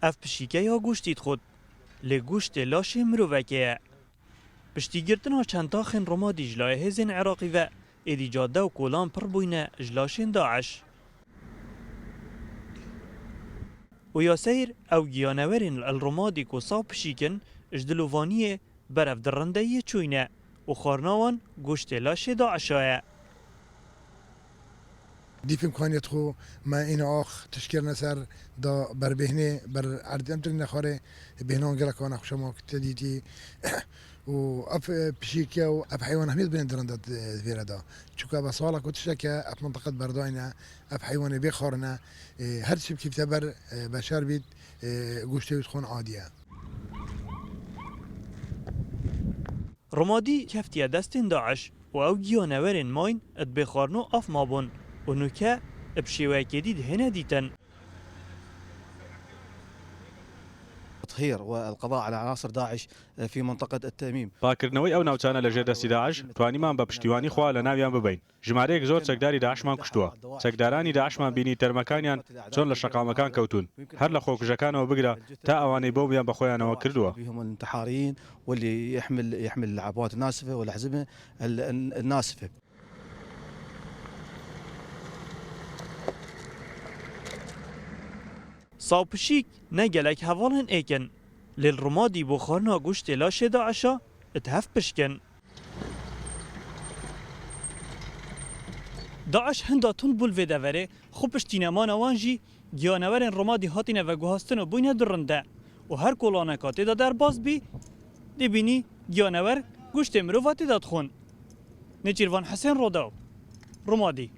اف پشیکه یا گوشتید خود لگوشت لاش مروکه پشتی گرتنا چند تاخن رمادی جلای هزین عراقی و ایدی جاده و کولان پر بوینه جلاشین داعش و یا سیر او گیانورین الرمادی که صاب پشیکن اجدلووانیه برف درنده چوینه و خارناوان گوشت لاش داعشایه دي في إمكانيات خو ما إنا آخ تشكيل نسر دا بر بهنه بر عردم ترين نخاره بهنان جل كان أخش ما كتديتي و أب بشيكيا و أب حيوان حميد بين درندات فيرا دا شوكا بصالة كنت شكا أب منطقة برداينا أب حيوان بيخارنا هر شيء كيف تبر بشر بيت جوشته تكون عادية رمادی کفتیه دستین داعش و او گیانورین ماین اد بخارنو اف مابون و نوکه بشیوه کدید هنه دیتن التطهير والقضاء على عناصر داعش في منطقة التأميم. باکردنەوەی ئەو ناوچانە لە ژێردەستی داعش توانیمان بە پشتیوانی خوا لە ناویان ببین. ژمارەیەک زۆر چەکداری داعشمان کوشتووە. چەکدارانی داعشمان بینی تەرمەکانیان چۆن لە شەقامەکان کەوتون. هەر لە خۆکوژەکانەوە بگرە تا ئەوانەی بۆمیان بەخۆیانەوە کردووە. بهم الانتحاريين واللي يحمل العبوات الناسفة والأحزمة الناسفة. صاوپشیک نگلک هوالن ایکن لیل رمادی بخارنا گوشت لاش داعشا اتهف پشکن داعش هندا تون بول ویده وره خوب پشتینمان وانجی گیانورین رمادی هاتینه و گوهاستن و بوینه درنده و هر کولانکاتی دا در باز بی دی بینی گیانور گوشت مروفاتی داد خون نچیروان حسین روداو رمادی